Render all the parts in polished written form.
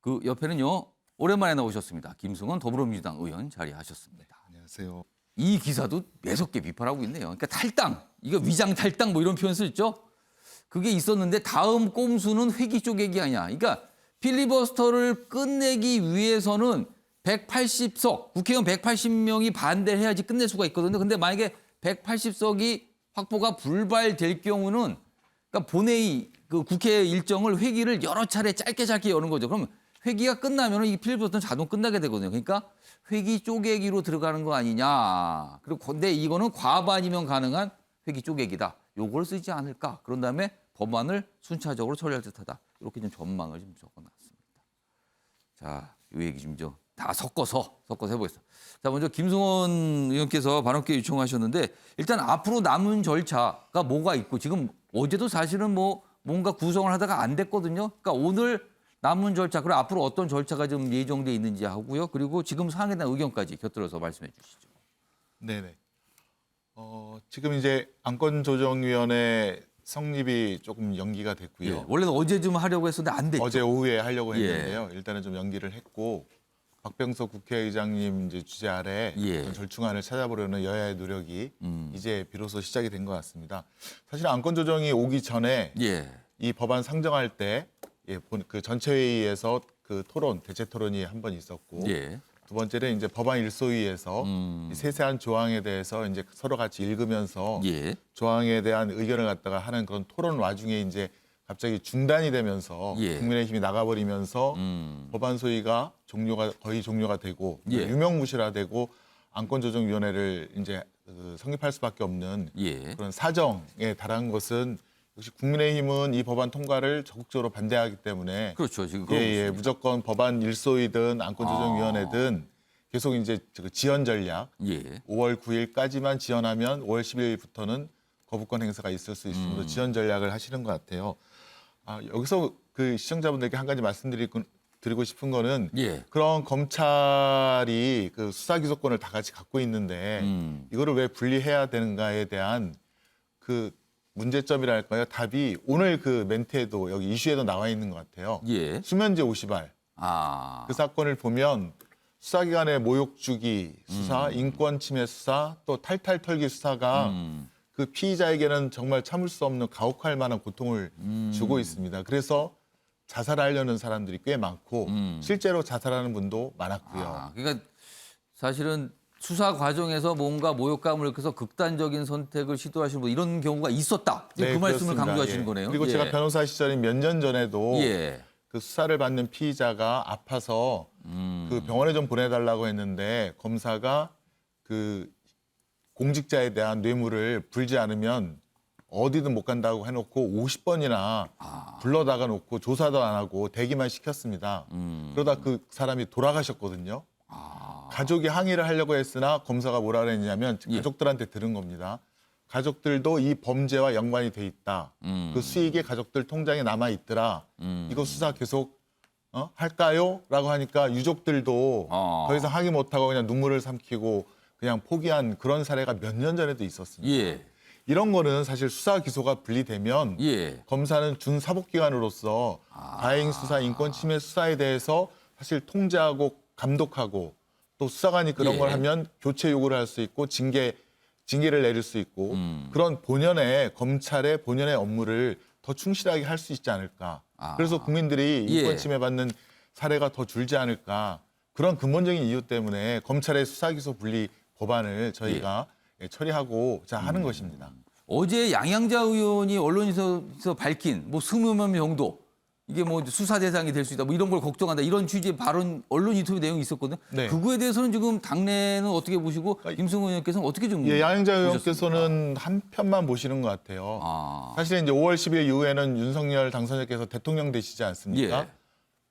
그 옆에는요. 오랜만에 나오셨습니다. 김승원 더불어민주당 의원 자리하셨습니다. 안녕하세요. 이 기사도 매섭게 비판하고 있네요. 그러니까 탈당, 이거 위장 탈당 뭐 이런 표현 쓰죠. 그게 있었는데 다음 꼼수는 회기 쪼개기 아니야. 그러니까 필리버스터를 끝내기 위해서는 180석, 국회의원 180명이 반대를 해야지 끝낼 수가 있거든요. 근데 만약에 180석이 확보가 불발될 경우는 그러니까 본회의 그 국회 일정을 회기를 여러 차례 짧게 여는 거죠. 그럼 회기가 끝나면 이 필리버스터는 자동 끝나게 되거든요. 그러니까 회기 쪼개기로 들어가는 거 아니냐. 그리고 근데 이거는 과반이면 가능한 회기 쪼개기다. 요걸 쓰지 않을까. 그런 다음에 법안을 순차적으로 처리할 듯하다. 이렇게 좀 전망을 좀 적어놨습니다. 자, 이 얘기 좀 다 섞어서 해보겠습니다. 자, 먼저 김승원 의원께서 발언 기회 요청하셨는데 일단 앞으로 남은 절차가 뭐가 있고 지금 어제도 사실은 뭐 뭔가 구성을 하다가 안 됐거든요. 그러니까 오늘 남은 절차, 그리고 앞으로 어떤 절차가 좀 예정돼 있는지 하고요. 그리고 지금 사항에 대한 의견까지 곁들여서 말씀해 주시죠. 네네. 지금 이제 안건조정위원회 성립이 조금 연기가 됐고요. 예, 원래는 어제쯤 하려고 했었는데 안 됐죠. 어제 오후에 하려고 예. 했는데요. 일단은 좀 연기를 했고 박병석 국회의장님 이제 주재 아래 예. 어떤 절충안을 찾아보려는 여야의 노력이 이제 비로소 시작이 된 것 같습니다. 사실 안건조정이 오기 전에 예. 이 법안 상정할 때 그 전체 회의에서 그 토론, 대체 토론이 한 번 있었고 예. 두 번째는 이제 법안 일소위에서 이 세세한 조항에 대해서 이제 서로 같이 읽으면서 예. 조항에 대한 의견을 갖다가 하는 그런 토론 와중에 이제 갑자기 중단이 되면서 예. 국민의힘이 나가버리면서 법안 소위가 거의 종료가 되고 예. 유명무실화되고 안건조정위원회를 이제 성립할 수밖에 없는 예. 그런 사정에 달한 것은 역시 국민의힘은 이 법안 통과를 적극적으로 반대하기 때문에 그렇죠. 지금 그러고 예, 있습니다. 무조건 법안 일소위든 안건조정위원회든 계속 이제 그 지연 전략 예. 5월 9일까지만 지연하면 5월 10일부터는 거부권 행사가 있을 수 있으므로 지연 전략을 하시는 것 같아요. 여기서 그 시청자분들께 한 가지 말씀드리고 싶은 거는 예. 그런 검찰이 그 수사 기소권을 다 같이 갖고 있는데 이거를 왜 분리해야 되는가에 대한 그 문제점이랄까요? 답이 오늘 그 멘트에도 여기 이슈에도 나와 있는 것 같아요. 예. 수면제 50알. 아. 그 사건을 보면 수사기관의 모욕 주기 수사, 인권 침해 수사, 또 탈탈 털기 수사가 그 피의자에게는 정말 참을 수 없는 가혹할 만한 고통을 주고 있습니다. 그래서 자살하려는 사람들이 꽤 많고 실제로 자살하는 분도 많았고요. 그러니까 사실은 수사 과정에서 뭔가 모욕감을 느껴서 극단적인 선택을 시도하시는 분 이런 경우가 있었다. 그 말씀을 그렇습니다. 강조하시는 예. 거네요. 그리고 예. 제가 변호사 시절인 몇 년 전에도 예. 그 수사를 받는 피의자가 아파서 그 병원에 좀 보내달라고 했는데 검사가 그 공직자에 대한 뇌물을 불지 않으면 어디든 못 간다고 해놓고 50번이나 불러다가 놓고 조사도 안 하고 대기만 시켰습니다. 그러다 그 사람이 돌아가셨거든요. 가족이 항의를 하려고 했으나 검사가 뭐라 그랬냐면 가족들한테 들은 겁니다. 가족들도 이 범죄와 연관이 돼 있다. 그 수익이 가족들 통장에 남아 있더라. 이거 수사 계속 할까요? 라고 하니까 유족들도 더 이상 항의 못하고 그냥 눈물을 삼키고 그냥 포기한 그런 사례가 몇 년 전에도 있었습니다. 예. 이런 거는 사실 수사 기소가 분리되면 예. 검사는 준사법기관으로서 다행 수사, 인권 침해 수사에 대해서 사실 통제하고 감독하고 또 수사관이 그런 예. 걸 하면 교체 요구를 할 수 있고 징계를 내릴 수 있고 그런 검찰의 본연의 업무를 더 충실하게 할 수 있지 않을까. 그래서 국민들이 인권 예. 침해 받는 사례가 더 줄지 않을까. 그런 근본적인 이유 때문에 검찰의 수사 기소 분리 법안을 저희가 처리하고자 하는 것입니다. 어제 양양자 의원이 언론에서 밝힌 뭐 20명 정도 이게 뭐 수사 대상이 될 수 있다 뭐 이런 걸 걱정한다 이런 취지의 발언 언론 인터뷰 내용이 있었거든요. 네. 그거에 대해서는 지금 당내는 어떻게 보시고 김승원 의원께서는 어떻게 좀 양양자 보셨습니까? 의원께서는 한 편만 보시는 것 같아요. 사실 이제 5월 10일 이후에는 윤석열 당선자께서 대통령 되시지 않습니까? 예.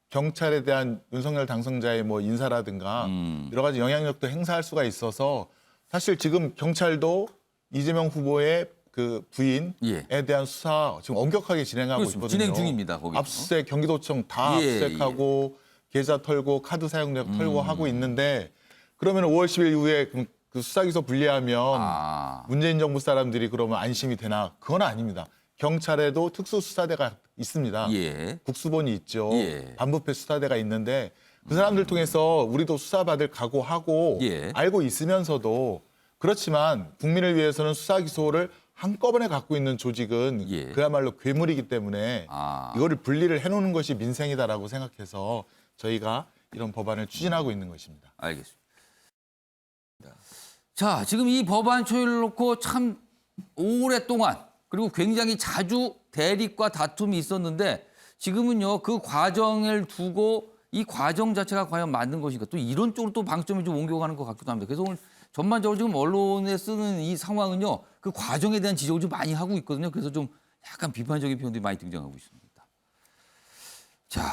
경찰에 대한 윤석열 당선자의 뭐 인사라든가 여러 가지 영향력도 행사할 수가 있어서 사실 지금 경찰도 이재명 후보의 그 부인에 예. 대한 수사 지금 엄격하게 진행하고 그렇습니다. 있거든요. 진행 중입니다. 거기. 압수수색 경기도청 다 예, 압수수색하고 계좌 털고 카드 사용력 털고 하고 있는데 그러면 5월 10일 이후에 그 수사기소 분리하면 문재인 정부 사람들이 그러면 안심이 되나? 그건 아닙니다. 경찰에도 특수수사대가 있습니다. 예. 국수본이 있죠. 예. 반부패 수사대가 있는데 그 사람들 통해서 우리도 수사받을 각오하고 예. 알고 있으면서도 그렇지만 국민을 위해서는 수사 기소를 한꺼번에 갖고 있는 조직은 예. 그야말로 괴물이기 때문에 아. 이거를 분리를 해놓는 것이 민생이다라고 생각해서 저희가 이런 법안을 추진하고 있는 것입니다. 알겠습니다. 자, 지금 이 법안 처리를 놓고 참 오랫동안 그리고 굉장히 자주 대립과 다툼이 있었는데 지금은요 그 과정을 두고 이 과정 자체가 과연 맞는 것인가 또 이런 쪽으로 또 방점이 좀 옮겨가는 것 같기도 합니다. 그래서 오늘 전반적으로 지금 언론에 쓰는 이 상황은요 그 과정에 대한 지적을 좀 많이 하고 있거든요. 그래서 좀 약간 비판적인 표현들이 많이 등장하고 있습니다. 자,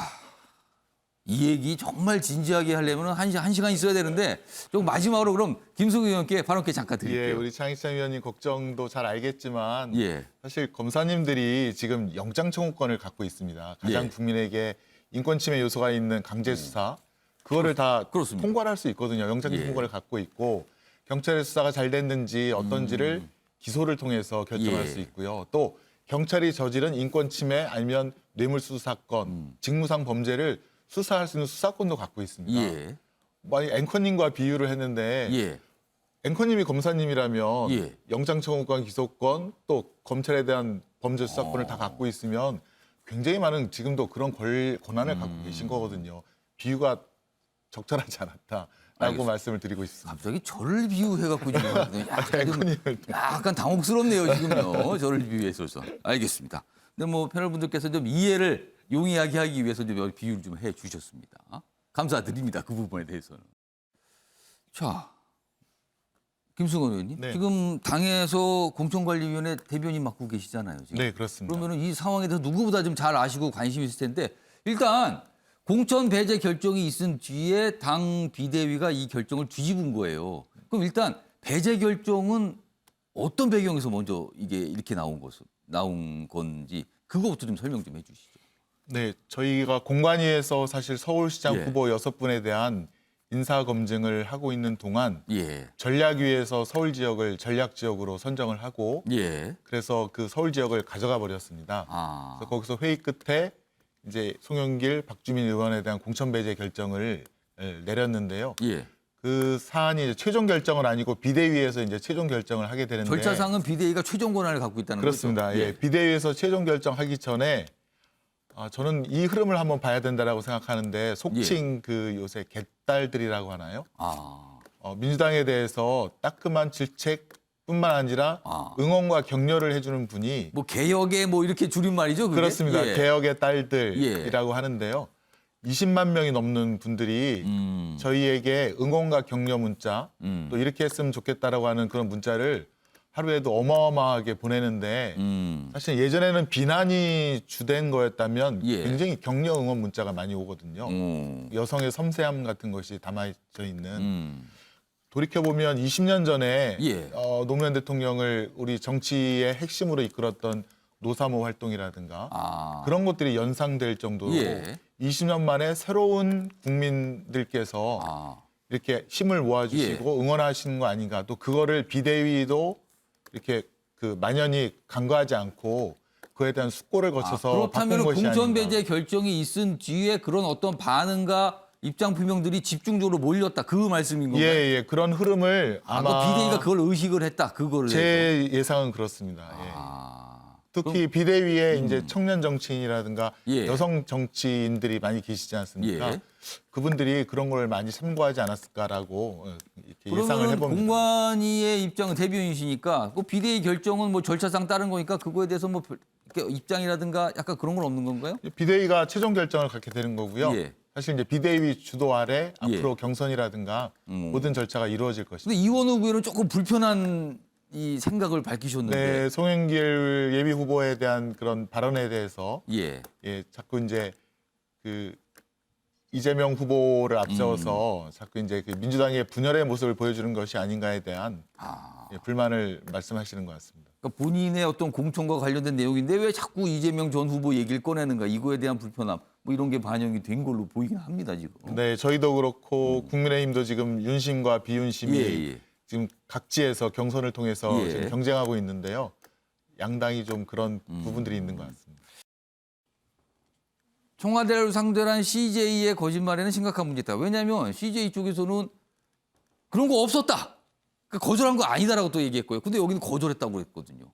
이 얘기 정말 진지하게 하려면 한 시간 있어야 되는데 좀 마지막으로 그럼 김승우 의원께 발언께 잠깐 예, 드릴게요. 우리 장희찬 위원님 걱정도 잘 알겠지만 예. 사실 검사님들이 지금 영장 청구권을 갖고 있습니다. 가장 예. 국민에게 인권 침해 요소가 있는 강제 수사 그거를 다 그렇습니다. 통과를 할 수 있거든요. 영장 예. 청구권을 갖고 있고 경찰의 수사가 잘 됐는지 어떤지를 기소를 통해서 결정할 예. 수 있고요. 또 경찰이 저지른 인권 침해 아니면 뇌물수수 사건, 직무상 범죄를 수사할 수 있는 수사권도 갖고 있습니다. 예. 만약 앵커님과 비유를 했는데 예. 앵커님이 검사님이라면 예. 영장 청구권, 기소권 또 검찰에 대한 범죄 수사권을 다 갖고 있으면 굉장히 많은 지금도 그런 권한을 갖고 계신 거거든요. 비유가 적절하지 않았다라고 알겠습니다. 말씀을 드리고 있습니다. 갑자기 저를 비유해갖고 지금 약간, 앵커님을 약간 당혹스럽네요 지금요. 저를 비유해서 알겠습니다. 근데 뭐 패널분들께서 좀 이해를 용이하게 하기 위해서 좀 비유를 좀 해주셨습니다. 감사드립니다. 그 부분에 대해서는. 자, 김승원 의원님, 네. 지금 당에서 공천관리위원회 대변인 맡고 계시잖아요. 지금. 네, 그렇습니다. 그러면은 이 상황에 대해서 누구보다 좀 잘 아시고 관심이 있을 텐데 일단 공천 배제 결정이 있은 뒤에 당 비대위가 이 결정을 뒤집은 거예요. 그럼 일단 배제 결정은 어떤 배경에서 먼저 이게 이렇게 나온 건지 그거부터 좀 설명 좀 해주시죠. 네, 저희가 공관위에서 사실 서울시장 예. 후보 6분에 대한 인사 검증을 하고 있는 동안 예, 전략위에서 서울 지역을 전략 지역으로 선정을 하고 예, 그래서 그 서울 지역을 가져가 버렸습니다. 아, 그래서 거기서 회의 끝에 이제 송영길, 박주민 의원에 대한 공천 배제 결정을 내렸는데요. 예. 그 사안이 이제 최종 결정은 아니고 비대위에서 이제 최종 결정을 하게 되는데 절차상은 비대위가 최종 권한을 갖고 있다는 그렇습니다. 거죠. 예, 비대위에서 최종 결정하기 전에 저는 이 흐름을 한번 봐야 된다라고 생각하는데 속칭 그 요새 개딸들이라고 하나요? 아, 민주당에 대해서 따끔한 질책뿐만 아니라 응원과 격려를 해주는 분이 뭐 개혁의 뭐 이렇게 줄임말이죠. 그게? 그렇습니다. 예. 개혁의 딸들이라고 하는데요. 20만 명이 넘는 분들이 저희에게 응원과 격려 문자 또 이렇게 했으면 좋겠다라고 하는 그런 문자를 하루에도 어마어마하게 보내는데 사실 예전에는 비난이 주된 거였다면 예. 굉장히 격려 응원 문자가 많이 오거든요. 여성의 섬세함 같은 것이 담아져 있는 돌이켜보면 20년 전에 예. 노무현 대통령을 우리 정치의 핵심으로 이끌었던 노사모 활동이라든가 그런 것들이 연상될 정도로 예. 20년 만에 새로운 국민들께서 이렇게 힘을 모아주시고 예. 응원하시는 거 아닌가. 또 그거를 비대위도 이렇게 그 만연히 간과하지 않고 그에 대한 숙고를 거쳐서 그렇다면 바꾼 것이 공천 아닌가. 배제 결정이 있은 뒤에 그런 어떤 반응과 입장 표명들이 집중적으로 몰렸다. 그 말씀인 건가요? 예, 그런 흐름을 아마 그 비대위가 그걸 의식을 했다. 그거를 해서. 제 예상은 그렇습니다. 예. 특히 비대위에 이제 청년 정치인이라든가 예. 여성 정치인들이 많이 계시지 않습니까? 예. 그분들이 그런 걸 많이 참고하지 않았을까라고 이렇게 예상을 그러면 해봅니다. 공관위의 입장은 대변인이시니까 그 비대위 결정은 뭐 절차상 따른 거니까 그거에 대해서 뭐 이렇게 입장이라든가 약간 그런 건 없는 건가요? 비대위가 최종 결정을 갖게 되는 거고요. 예. 사실 이제 비대위 주도 아래 예. 앞으로 경선이라든가 모든 절차가 이루어질 것입니다. 근데 이원우 의원은 조금 불편한 이 생각을 밝히셨는데. 네, 송영길 예비 후보에 대한 그런 발언에 대해서 예. 자꾸 이제 그 이재명 후보를 앞세워서 자꾸 이제 그 민주당의 분열의 모습을 보여주는 것이 아닌가에 대한 불만을 말씀하시는 것 같습니다. 그러니까 본인의 어떤 공천과 관련된 내용인데 왜 자꾸 이재명 전 후보 얘기를 꺼내는가 이거에 대한 불편함 뭐 이런 게 반영이 된 걸로 보이긴 합니다 지금. 네, 저희도 그렇고 국민의힘도 지금 윤심과 비윤심이 예. 지금 각지에서 경선을 통해서 예. 지금 경쟁하고 있는데요. 양당이 좀 그런 부분들이 있는 것 같습니다. 청와대를 상대로 한 CJ의 거짓말에는 심각한 문제가 있다. 왜냐하면 CJ 쪽에서는 그런 거 없었다. 그러니까 거절한 거 아니다라고 또 얘기했고요. 근데 여기는 거절했다고 했거든요.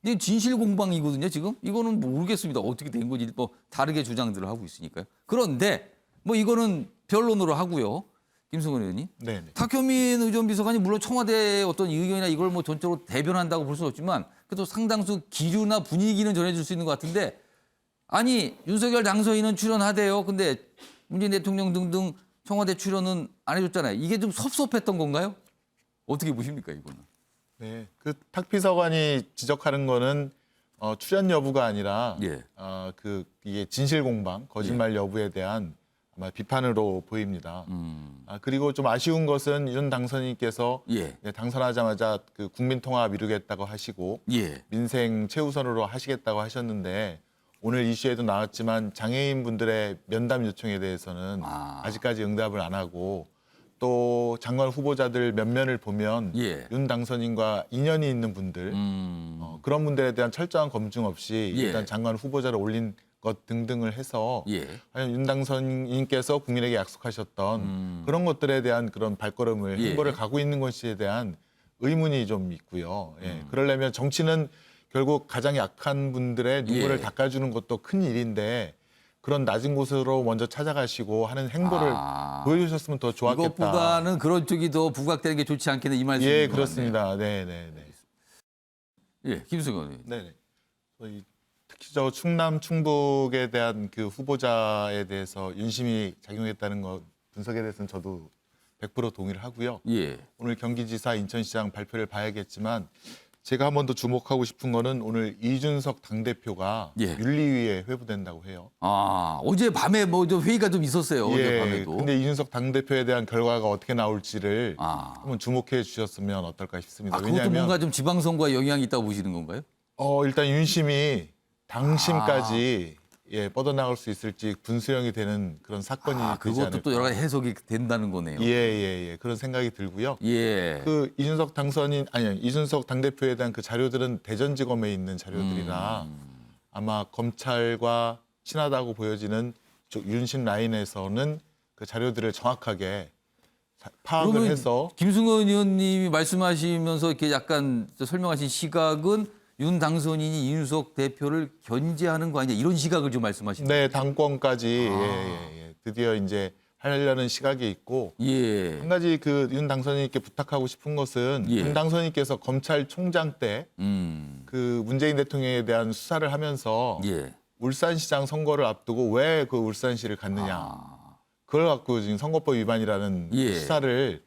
근데 진실 공방이거든요, 지금. 이거는 모르겠습니다. 어떻게 된 건지 뭐 다르게 주장들을 하고 있으니까요. 그런데 뭐 이거는 변론으로 하고요. 김승원 의원님. 네. 탁현민 의전비서관이 물론 청와대의 어떤 의견이나 이걸 뭐 전적으로 대변한다고 볼 수는 없지만 그래도 상당수 기류나 분위기는 전해줄 수 있는 것 같은데 아니 윤석열 당선인은 출연하대요. 근데 문재인 대통령 등등 청와대 출연은 안 해줬잖아요. 이게 좀 섭섭했던 건가요? 어떻게 보십니까 이거는? 네. 그 탁 비서관이 지적하는 거는 출연 여부가 아니라 예. 이게 진실 공방, 거짓말 여부에 대한 아마 비판으로 보입니다. 그리고 좀 아쉬운 것은 윤 당선인께서 예. 당선하자마자 그 국민 통합 이루겠다고 하시고 예. 민생 최우선으로 하시겠다고 하셨는데 오늘 이슈에도 나왔지만 장애인 분들의 면담 요청에 대해서는 아직까지 응답을 안 하고 또 장관 후보자들 면면을 보면 예. 윤 당선인과 인연이 있는 분들 그런 분들에 대한 철저한 검증 없이 예. 일단 장관 후보자를 올린 것 등등을 해서 예. 과연 윤 당선인께서 국민에게 약속하셨던 그런 것들에 대한 그런 발걸음을 예. 행보를 가고 있는 것에 대한 의문이 좀 있고요. 예. 그러려면 정치는 결국 가장 약한 분들의 눈물을 예. 닦아주는 것도 큰 일인데 그런 낮은 곳으로 먼저 찾아가시고 하는 행보를 보여주셨으면 더 좋았겠다. 이것보다는 그런 쪽이 더 부각되는 게 좋지 않겠나 이 말씀인 예, 것 그렇습니다. 네, 네, 네. 같네요. 예, 김승원 의원. 네, 네. 저희 특히 저 충남 충북에 대한 그 후보자에 대해서 윤심이 작용했다는 거 분석에 대해서는 저도 100% 동의를 하고요. 예. 오늘 경기지사 인천시장 발표를 봐야겠지만 제가 한 번 더 주목하고 싶은 거는 오늘 이준석 당대표가 예. 윤리위에 회부된다고 해요. 어제 밤에 뭐 좀 회의가 좀 있었어요. 어제 밤에도. 근데 이준석 당대표에 대한 결과가 어떻게 나올지를 한번 주목해 주셨으면 어떨까 싶습니다. 그것도 뭔가 좀 지방선거에 영향이 있다고 보시는 건가요? 일단 윤심이 당심까지 뻗어나갈 수 있을지 분수령이 되는 그런 사건이 되지 그것도 않을까. 또 여러 가지 해석이 된다는 거네요. 예. 그런 생각이 들고요. 예. 그 이준석 이준석 당대표에 대한 그 자료들은 대전지검에 있는 자료들이라 아마 검찰과 친하다고 보여지는 윤심 라인에서는 그 자료들을 정확하게 파악을 그러면 해서 김승원 의원님이 말씀하시면서 이렇게 약간 설명하신 시각은 윤 당선인이 이준석 대표를 견제하는 거 아니냐 이런 시각을 좀 말씀하시는 거예요? 네, 당권까지 드디어 이제 하려는 시각이 있고 예. 한 가지 그 윤 당선인께 부탁하고 싶은 것은 예. 윤 당선인께서 검찰총장 때 그 문재인 대통령에 대한 수사를 하면서 예. 울산시장 선거를 앞두고 왜 그 울산시를 갔느냐 그걸 갖고 지금 선거법 위반이라는 예. 수사를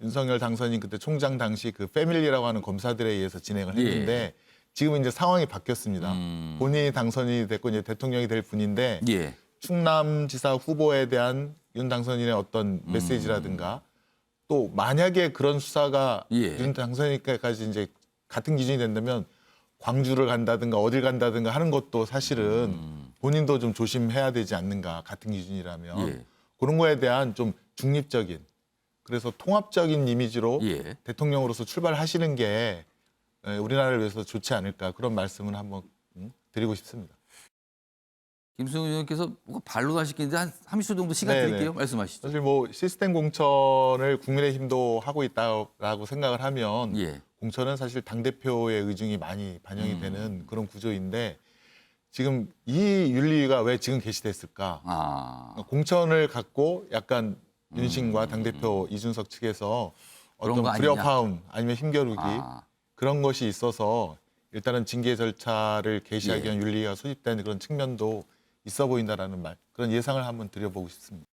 윤석열 당선인 그때 총장 당시 그 패밀리라고 하는 검사들에 의해서 진행을 했는데 지금은 이제 상황이 바뀌었습니다. 본인이 당선인이 됐고 이제 대통령이 될 분인데 예. 충남지사 후보에 대한 윤 당선인의 어떤 메시지라든가 또 만약에 그런 수사가 윤 당선인까지 이제 같은 기준이 된다면 광주를 간다든가 어딜 간다든가 하는 것도 사실은 본인도 좀 조심해야 되지 않는가 같은 기준이라면 그런 거에 대한 좀 중립적인 그래서 통합적인 이미지로 대통령으로서 출발하시는 게 우리나라를 위해서 좋지 않을까 그런 말씀을 한번 드리고 싶습니다. 김승훈 의원께서 뭔가 반론하시겠는데 한 30초 정도 시간 네네. 드릴게요. 말씀하시죠. 사실 뭐 시스템 공천을 국민의힘도 하고 있다라고 생각을 하면 공천은 사실 당대표의 의중이 많이 반영이 되는 그런 구조인데 지금 이 윤리위가 왜 지금 개시됐을까? 공천을 갖고 약간 윤심과 당대표 이준석 측에서 그런 어떤 거 아니냐? 불협화음 아니면 힘겨루기 그런 것이 있어서 일단은 징계 절차를 개시하기 위한 윤리위가 소집된 그런 측면도 있어 보인다라는 그런 예상을 한번 드려보고 싶습니다.